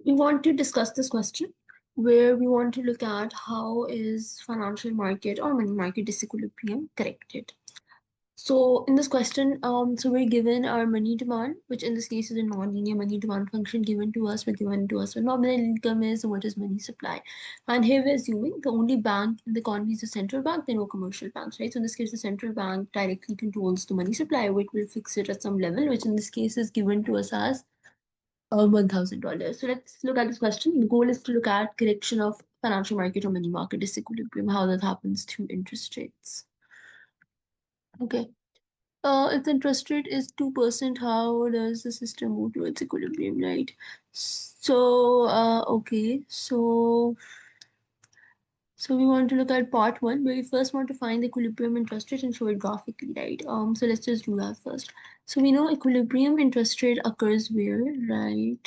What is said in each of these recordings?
We want to discuss this question where we want to look at how is financial market or money market disequilibrium corrected. So in this question, so we're given our money demand, which in this case is a non-linear money demand function given to us. We're given to us what nominal income is, what is money supply. And here we're assuming the only bank in the economy is the central bank, there are no commercial banks, right? So in this case, the central bank directly controls the money supply, which will fix it at some level, which in this case is given to us as $1,000. So let's look at this question. The goal is to look at correction of financial market or money market disequilibrium, how that happens through interest rates. Okay. If the interest rate is 2%, how does the system move towards equilibrium, right? So, okay, so we want to look at part one, where we first want to find the equilibrium interest rate and show it graphically, right? So let's just do that first. So we know equilibrium interest rate occurs where, right?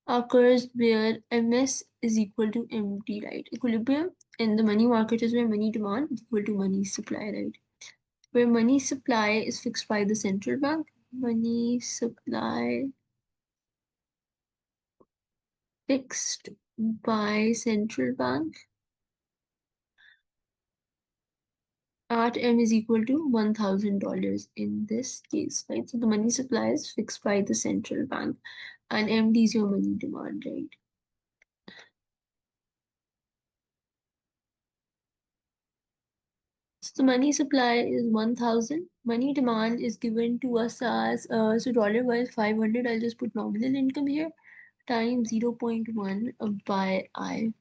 Occurs where MS is equal to MT, right? Equilibrium in the money market is where money demand is equal to money supply, right? Where money supply is fixed by the central bank. Money supply fixed by central bank at M is equal to $1,000 in this case, right? So the money supply is fixed by the central bank and MD is your money demand, right? So the money supply is 1,000. Money demand is given to us as, so dollar wise 500. I'll just put nominal income here times 0.1 by I.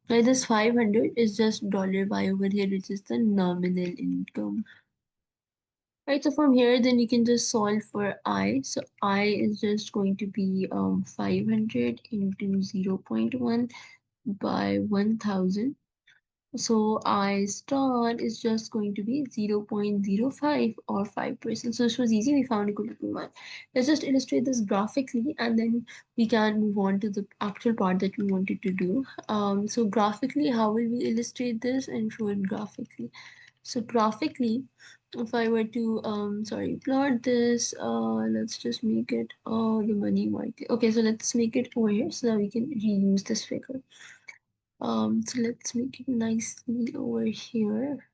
Now this 500 is just dollar by over here, which is the nominal income. Right, so from here, then you can just solve for I. So I is just going to be 500 into 0.1 by 1,000. So I star is just going to be 0.05 or 5%. So this was easy. We found equilibrium one. Let's just illustrate this graphically and then we can move on to the actual part that we wanted to do. So graphically, how will we illustrate this and show it graphically? So graphically, if I were to plot this, let's just make it the money market. Okay, so let's make it over here so that we can reuse this figure. So let's make it nicely over here.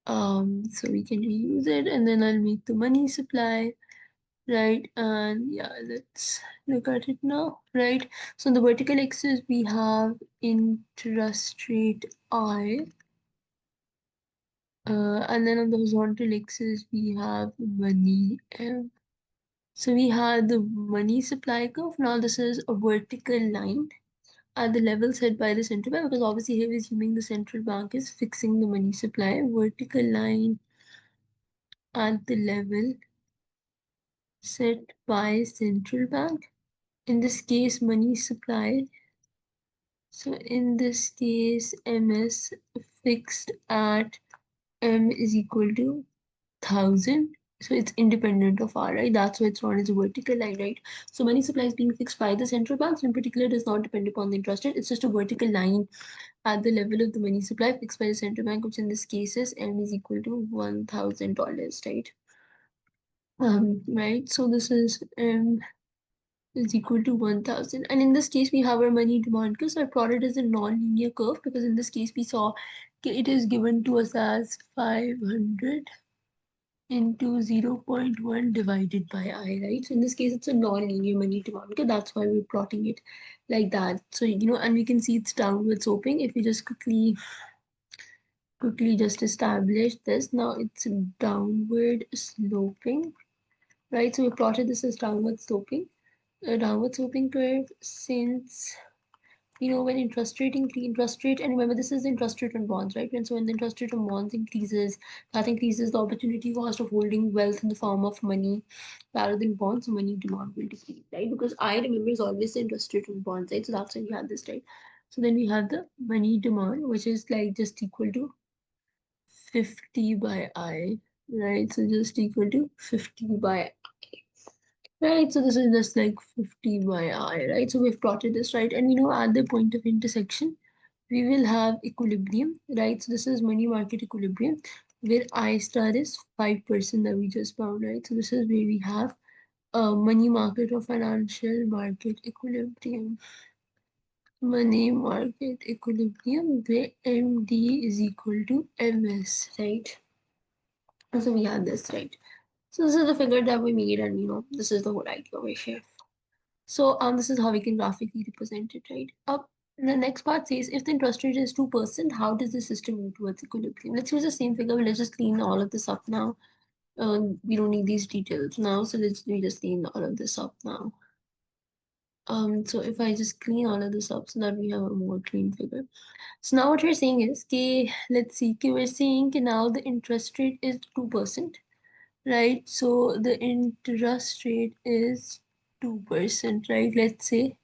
So we can reuse it and then I'll make the money supply, right? And yeah, let's look at it now, right? So on the vertical axis, we have interest rate I. And then on the horizontal axis, we have money M. So we have the money supply curve. Now this is a vertical line at the level set by the central bank, because obviously here we're assuming the central bank is fixing the money supply. Vertical line at the level set by central bank. In this case, money supply. So in this case, MS fixed at M is equal to 1,000. So it's independent of R, right? That's why it's known as a vertical line, right? So money supply is being fixed by the central banks. In particular, does not depend upon the interest rate. It's just a vertical line at the level of the money supply fixed by the central bank, which in this case is M is equal to $1,000, right? Right. So this is M is equal to 1,000. And in this case, we have our money demand curve. So our product is a non-linear curve because in this case, we saw it is given to us as 500 into 0.1 divided by I, right? So in this case, it's a non-linear money demand curve. That's why we're plotting it like that. So, and we can see it's downward sloping. If we just quickly just establish this, now it's downward sloping, right? So we plotted this as downward sloping, a downward sloping curve since when interest rate, and remember this is the interest rate on bonds, right? And so when the interest rate on bonds increases, that increases the opportunity cost of holding wealth in the form of money rather than bonds, so money demand will decrease, right? Because I remember is always the interest rate on bonds, right? So that's why we had this, right? So then we have the money demand, which is like just equal to 50 by I, right? So just equal to 50 by right, so this is just like 50 by I, right? So we've plotted this, right? And at the point of intersection, we will have equilibrium, right? So this is money market equilibrium, where I star is 5% that we just found, right? So this is where we have money market or financial market equilibrium. Money market equilibrium where MD is equal to MS, right? So we have this, right? So this is the figure that we made, and this is the whole idea over here. So this is how we can graphically represent it, right? The next part says if the interest rate is 2%, how does the system move towards equilibrium? Let's use the same figure, but let's just clean all of this up now. We don't need these details now, so we just clean all of this up now. So if I just clean all of this up so that we have a more clean figure. So now what we're saying is, okay, let's see, okay, we're saying okay, now the interest rate is 2%, right? So the interest rate is 2%, right? Let's say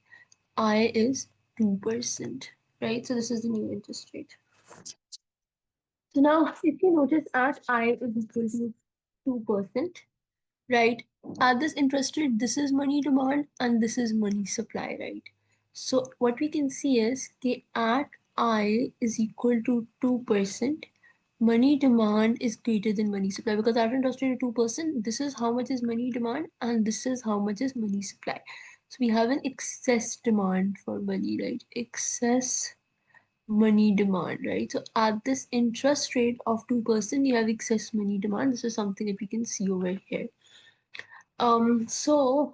I is 2%, right? So this is the new interest rate. So now if you notice at I is equal to 2%, right? At this interest rate, this is money demand and this is money supply, right? So what we can see is at I is equal to 2%, money demand is greater than money supply because at interest rate of 2%, this is how much is money demand and this is how much is money supply. So we have an excess demand for money, right? Excess money demand, right? So at this interest rate of 2%, you have excess money demand. This is something that we can see over here. So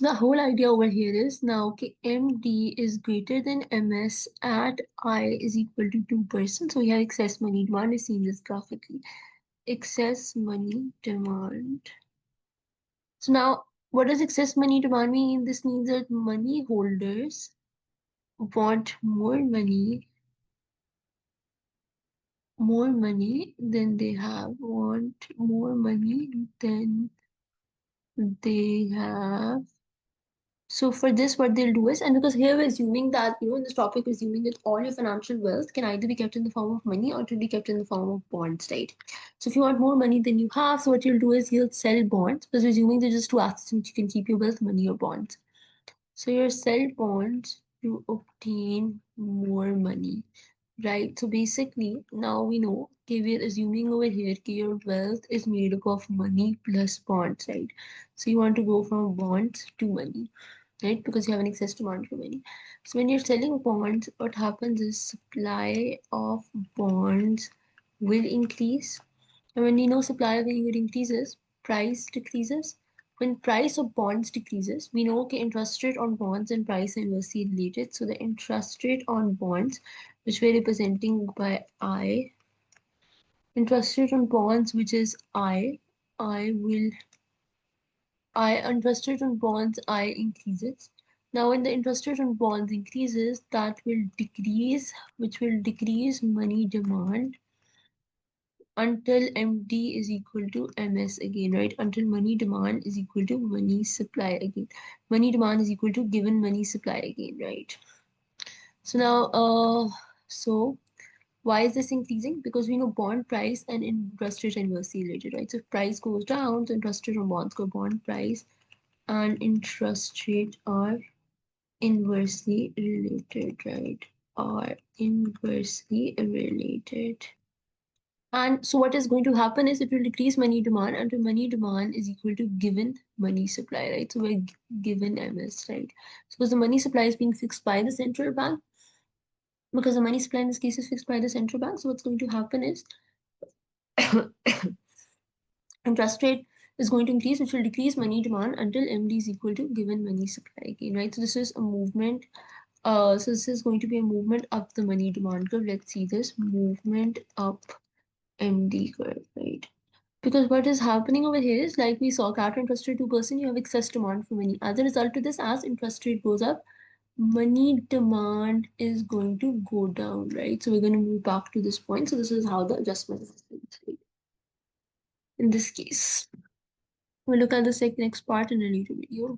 the whole idea over here is now okay, MD is greater than MS at I is equal to 2%. So we have excess money demand is seen this graphically. Excess money demand. So now what does excess money demand mean? This means that money holders want more money than they have, want more money than they have. So for this, what they'll do is, and because here we're assuming that, in this topic, we're assuming that all your financial wealth can either be kept in the form of money or to be kept in the form of bonds, right? So if you want more money than you have, so what you'll do is you'll sell bonds, because we're assuming there's just two assets in which you can keep your wealth, money or bonds. So you sell bonds to obtain more money, right? So basically, now we know, okay, we're assuming over here, okay, your wealth is made up of money plus bonds, right? So you want to go from bonds to money, right? Because you have an excess demand for money. So when you're selling bonds, what happens is supply of bonds will increase. And when you know supply of any good increases, price decreases. When price of bonds decreases, we know okay, interest rate on bonds and price are inversely related. So the interest rate on bonds, which we're representing by I, interest rate on bonds, which is interest rate on bonds, I increases. Now, when the interest rate on bonds increases, that will decrease, which will decrease money demand until MD is equal to MS again, right? Until money demand is equal to money supply again. Money demand is equal to given money supply again, right? So now, so why is this increasing? Because we know bond price and interest rate are inversely related, right? So if price goes down, so interest rate on bonds go bond price and interest rate are inversely related, right? Are inversely related. And so what is going to happen is it will decrease money demand until money demand is equal to given money supply, right? So we're given MS, right? So because the money supply is being fixed by the central bank, because the money supply in this case is fixed by the central bank. So what's going to happen is interest rate is going to increase, which will decrease money demand until MD is equal to given money supply again, right? So this is a movement. So this is going to be a movement up the money demand curve. Let's see this movement up MD curve, right? Because what is happening over here is like we saw, at interest rate 2%, you have excess demand for money. As a result of this, as interest rate goes up, money demand is going to go down, right? So we're going to move back to this point. So this is how the adjustment is in this case. We'll look at the next part in a later video.